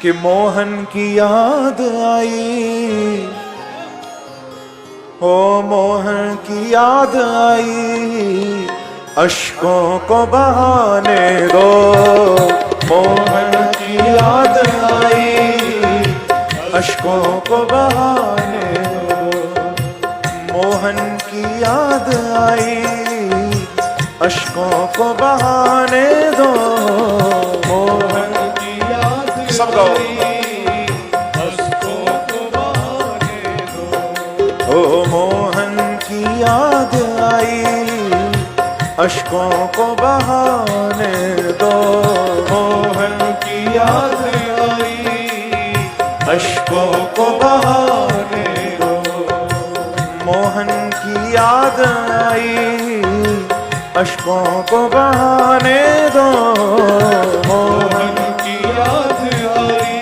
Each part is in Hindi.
कि मोहन की याद आई, ओ मोहन की याद आई, अश्कों को बहाने दो। मोहन की याद आई, अश्कों को बहाने दो। मोहन की याद आई, अश्कों को बहाने दो। मोहन की याद सब आई, अश्कों को बहाने दो। ओ मोहन की याद आई, अश्कों को बहाने दो। मोहन की याद आई, अश्कों को बहाने दो। मोहन की याद आई, अश्कों को बहाने दो। मोहन की याद आई,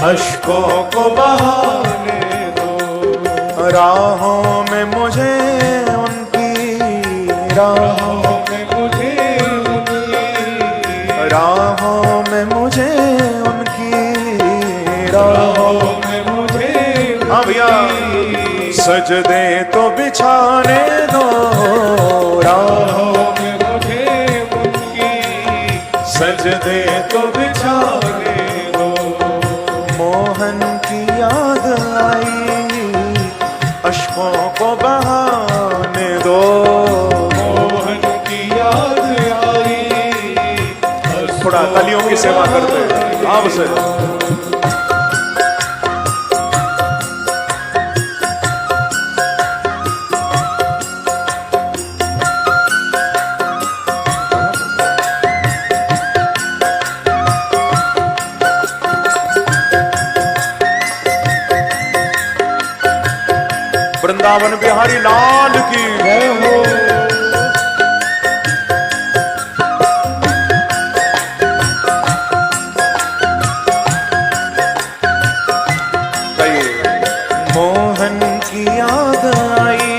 अश्कों को बहाने दो। राहों में मुझे राहों में मुझे उनकी, राहों में मुझे उनकी, राहों में मुझे। हाँ भैया, सजदे तो बिछाने दो। राहों में मुझे उनकी, सजदे तो बिछाने दो। मोहन की याद आई, अश्कों को बहाने दो। थोड़ा तालियों की सेवा करते हैं आपसे। वृंदावन बिहारी लाल की जय हो। मोहन की याद आई,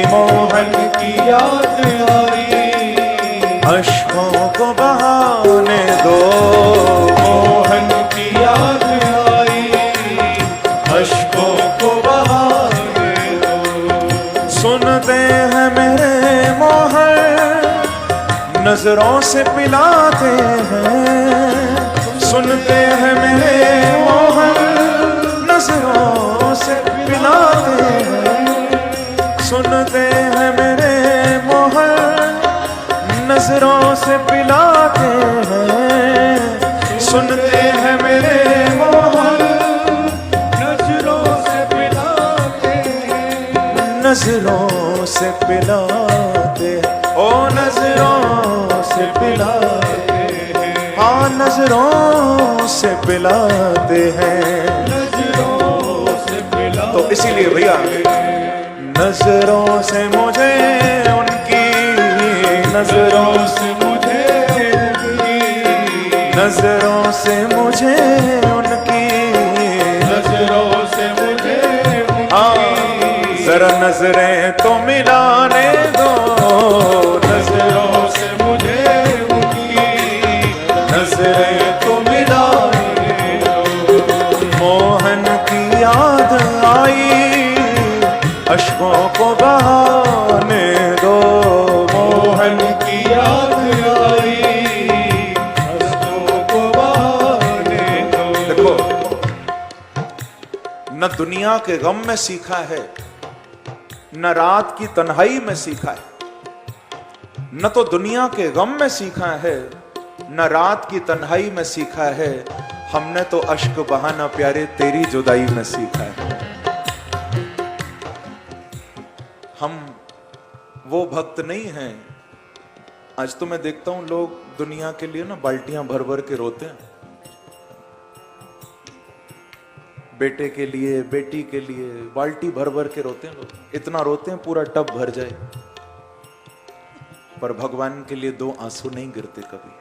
मोहन की याद आई, अश्कों को बहाने दो। मोहन की याद आई, अश्कों को बहाने दो। सुनते हैं मेरे मोहन, नजरों से पिलाते हैं। सुनते हैं मेरे मोहन, नजरों से पिलाते हैं। सुनते हैं मेरे मोहन, नजरों से पिलाते हैं। सुनते हैं मेरे मोहन, नजरों से पिलाते हैं। नजरों से पिलाते, ओ नजरों से पिलाते हैं। हाँ नजरों से पिलाते हैं। तो इसीलिए भैया, नजरों से मुझे उनकी, नजरों से मुझे उनकी, नजरों से मुझे उनकी, नजरों से मुझे उनकी। हाँ जरा नजरें तो मिलाने दो। नजरों से मुझे उनकी, नजरें तो मिलाने दो। मोहन की याद आई, अश्कों को बहाने दो। मोहन की याद आई, अश्कों को बहाने दो। देखो, न दुनिया के गम में सीखा है, न रात की तन्हाई में सीखा है। न तो दुनिया के गम में सीखा है, न रात की तन्हाई में सीखा है। हमने तो अश्क बहाना प्यारे तेरी जुदाई में सीखा है। हम वो भक्त नहीं हैं। आज तो मैं देखता हूं लोग दुनिया के लिए ना बाल्टियां भर भर के रोते हैं। बेटे के लिए, बेटी के लिए बाल्टी भर भर के रोते हैं लोग। इतना रोते हैं पूरा टब भर जाए, पर भगवान के लिए दो आंसू नहीं गिरते कभी।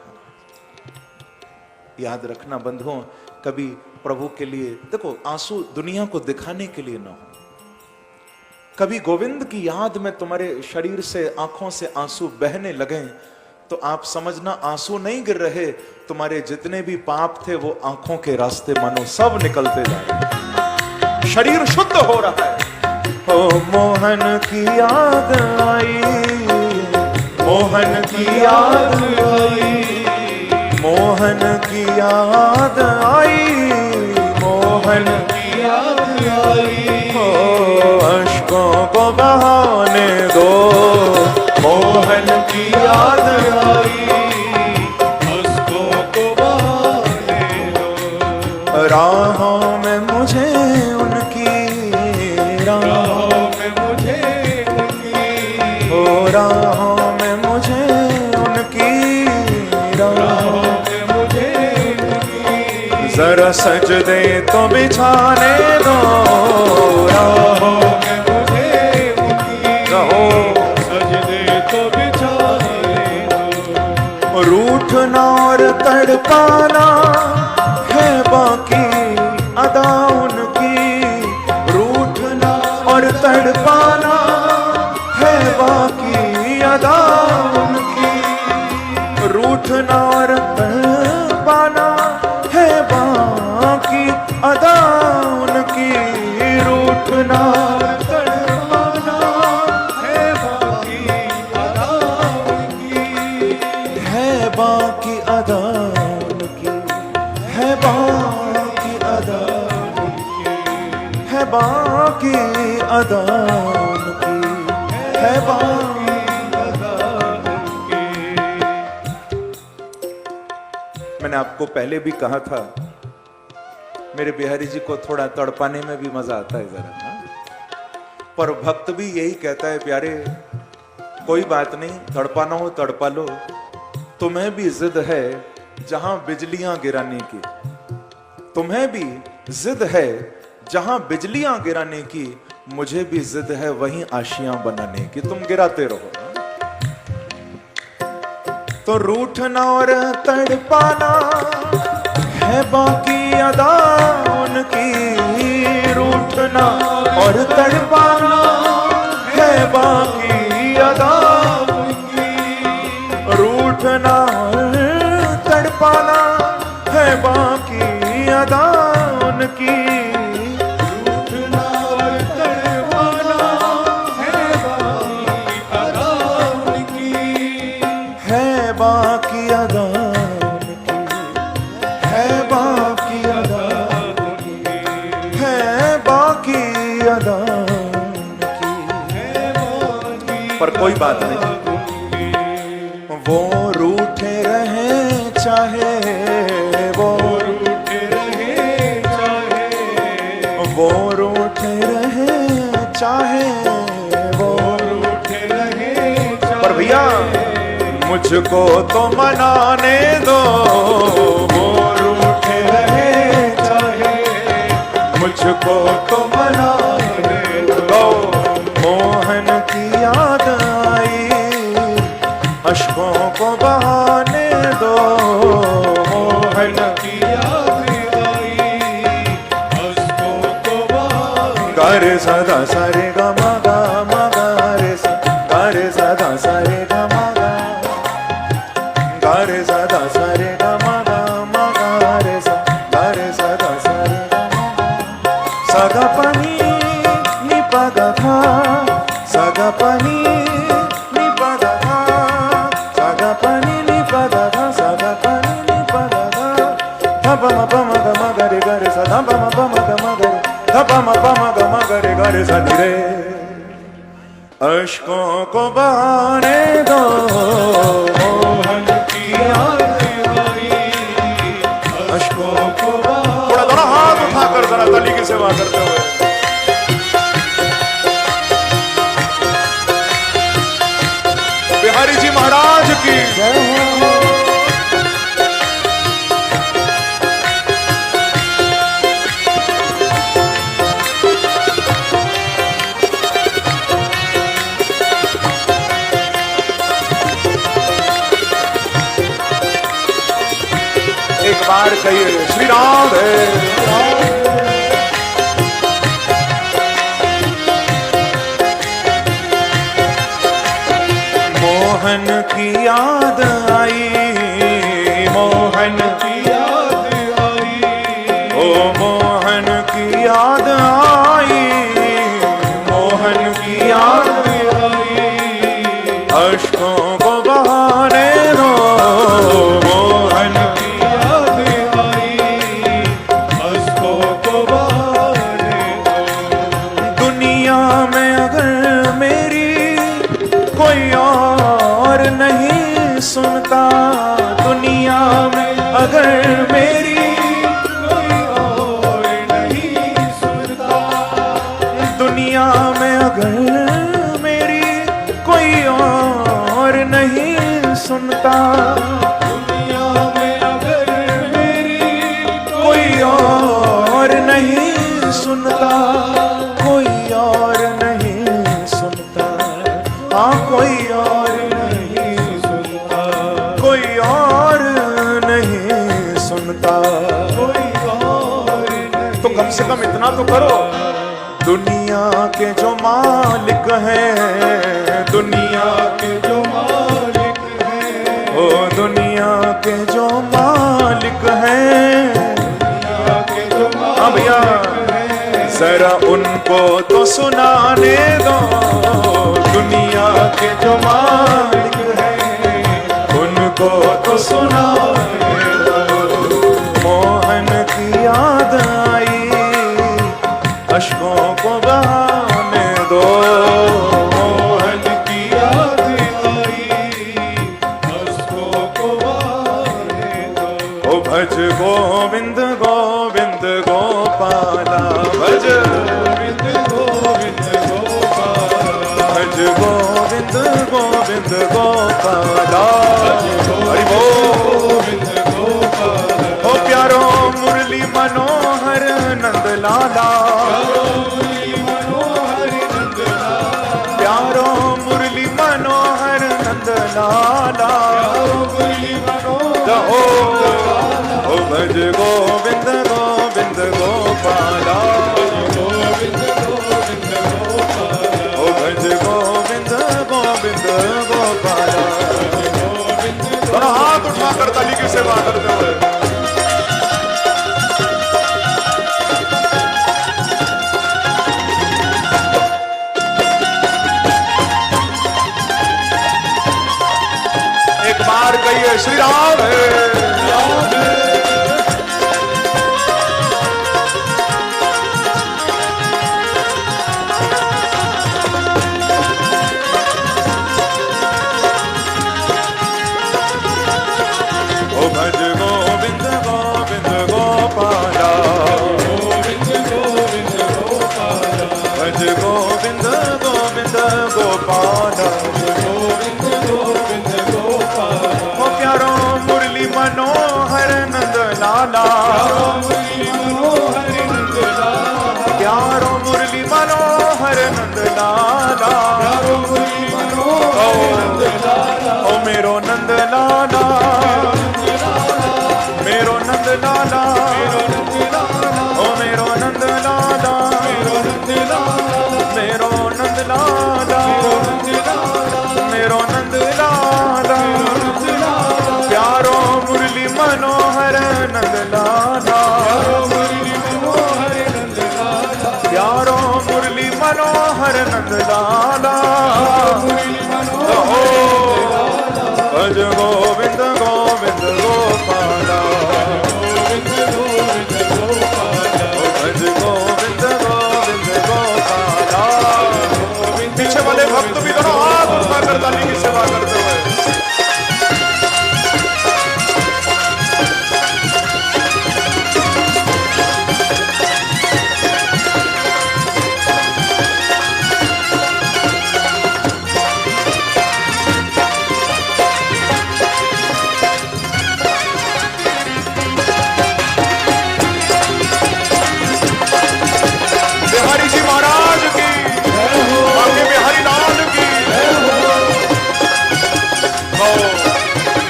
याद रखना बंधुओं, कभी प्रभु के लिए देखो, आंसू दुनिया को दिखाने के लिए ना हो। कभी गोविंद की याद में तुम्हारे शरीर से, आंखों से आंसू बहने लगे तो आप समझना आंसू नहीं गिर रहे, तुम्हारे जितने भी पाप थे वो आंखों के रास्ते मानो सब निकलते जा रहे, शरीर शुद्ध हो रहा है। ओ मोहन की याद आई, मोहन की याद आई, मोहन की याद आई, मोहन की याद आई। ओ अश्कों को बहाने दो, मोहन की याद आई, अश्कों को बहाने दो। राहों में मुझे उनकी, राहों में मुझे उनकी, ओ राहों में मुझे उनकी, राहों में मुझे उनकी। जरा सजदे तो बिछाने दो, राहों में मुझे उनकी, रहो सजदे तो बिछाने दो। रूठना और तड़पाना है बाकी अदा उनकी, रूठना और तड़पाना है बाकी अदा उनकी, रूठना और तड़पाना है बाकी अदा उनकी, रूठना तड़पाना है बाकी अदा उनकी, है बाकी अदा उनकी, है बाकी अदा उनकी, है बाकी अदा उनकी, है बाकी अदा उनकी। मैंने आपको पहले भी कहा था, मेरे बिहारी जी को थोड़ा तड़पाने में भी मजा आता है जरा, हाँ? पर भक्त भी यही कहता है, प्यारे कोई बात नहीं, तड़पाना हो तड़पा लो, तुम्हें भी जिद है जहां बिजलियां गिराने की, तुम्हें भी जिद है जहां बिजलियां गिराने की, मुझे भी जिद है वहीं आशियां बनाने की, तुम गिराते रहो। तो रूठना और तड़पाना है बाकी अदा उनकी, रूठना और तड़पाना है बाकी अदा उनकी, रूठना और तड़पाना है बाकी अदा उनकी, रूठना और तड़पाना है बाकी अदा उनकी, है बाकी अदा उनकी, है बाकी अदा उनकी, है बाकी अदा उनकी, है बाकी। पर कोई बात नहीं, वो रूठे रहे चाहे, वो रूठे रहे चाहे, वो रूठे रहे चाहे, वो रूठे रहे चाहे। पर भैया मुझको तो मनाने दो, वो रूठे रहे चाहे, मुझको तो मनाने दो। मोहन की याद आई, अश्कों को बहाने दो, मोहन की याद आई, अश्कों को बहाने। गारे सदा सारे गमा गमा गारे सा, गारे सदा सारे गमा गा, गारे सदा सारे गमा गमा गारे सा, गारे सदा सारे गमा, सागा पानी नि पागा था, सागा पानी नि पागा था, सागा पानी नि पागा था, सागा पानी नि पागा था, धपा मा पा मा गा मा गा रे गा रे सा, धपा मा पा मा गा मा गा रे, धपा मा पा मा गा मा गा रे गा रे सा नि रे। अश्कों को बहाने दो, मोहन की याद आई, अश्कों को बहाने। थोड़ा दोनों हाथ उठाकर जरा ताली की सेवा करते हुए, बिहारी जी महाराज की जय हो। एक बार कहिए श्री राधे। मोहन की याद आई, मोहन की याद आई, ओ मोहन की याद आई, मोहन की याद आई, अश्कों को बहाने दो, मोहन की याद आई, अश्कों को बहाने दो। दुनिया में अगर मेरी कोई और नहीं सुनता, दुनिया में अगर मेरी कोई और नहीं सुनता, दुनिया में अगर मेरी कोई और नहीं सुनता, दुनिया में अगर मेरी कोई और नहीं सुनता, कोई और नहीं सुनता, हाँ कोई और नहीं सुनता, कोई और नहीं सुनता, कोई और नहीं। तो कम से कम इतना तो करो, दुनिया के जो मालिक हैं, दुनिया के जो मालिक हैं, ओ दुनिया के जो मालिक हैं, दुनिया के जो हाँ भैया जरा उनको तो सुनाने दो, दुनिया के जो मालिक हैं उनको तो सुनाने दो। मोहन की याद आई, अश्कों को बहाने दो, मोहन की याद आई, अश्कों को बहाने दो। ओ भज गोविंद गोविंद गोपाला, भज गोविंद गोविंद गोपाला, भज गोविंद गोविंद गोपाला, हरि गोविंद गोपाला। ओ प्यारो मुरली मनोहर नंद लाला, प्यारो मुरली मनोहर नंद लाला, ओ भज गोविंद गोविंद गोपाला, ओ भज गोविंद गोविंद गोपाला। दोनों हाथ उठाकर ताली की सेवा करते हुए एक बार कहिए श्री राम है। ओ भज गोविंद गोविंद गोपाला, गोविंद गोविंद गोपाला, भज गोविंद गोविंद गोपाला, गोविंद गोविंद गोपाला। ओ प्यारो मुरली मनोहर नंद लाला, प्यारो मुरली मनोहर नंद लाला, ओ मेरो नंद लाला, मेरो नंद लाला, ओ मेरो नंद लाला, मेरो नंद लाला, मेरो नंद लाला, प्यारो मुरली मनोहर नंद लाला, प्यारो मुरली मनोहर नंद लाला, भज गोविंद गोविंद गोपाला, भज गोविंद गोविंद गोपाला। पीछे वाले भक्त भी करो हाथ उठाकर ताली की सेवा करते हुए। बिहारी जी महाराज की, आगे बिहारी लाल की।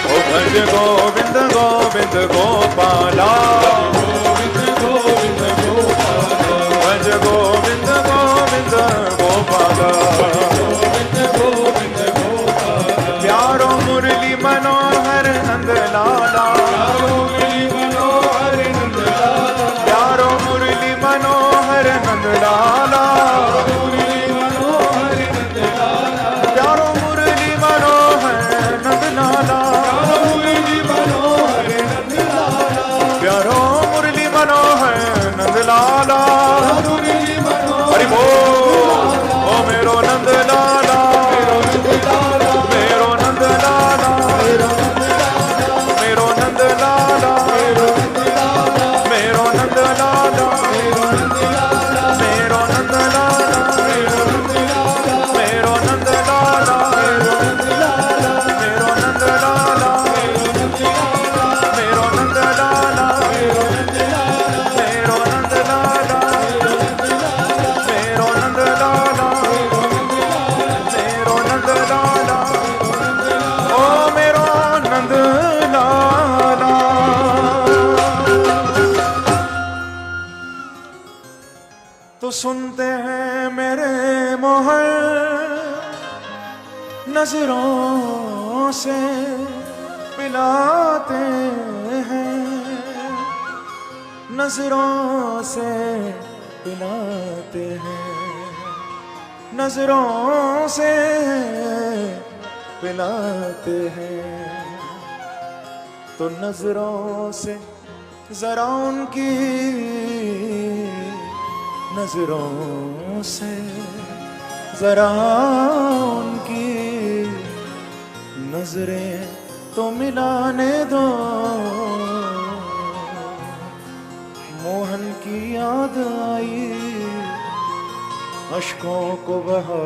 ओ भज गोविंद गोविंद गोपाला, भज गोविंद गोविंद गोपाला, प्यार सुनते हैं मेरे मोहर नजरों से पिलाते हैं, नजरों से पिलाते हैं, नजरों से पिलाते हैं। तो नजरों से जरा उनकी नजरों से जरा उनकी नजरें तो मिलाने दो, मोहन की याद आई अश्कों को बहा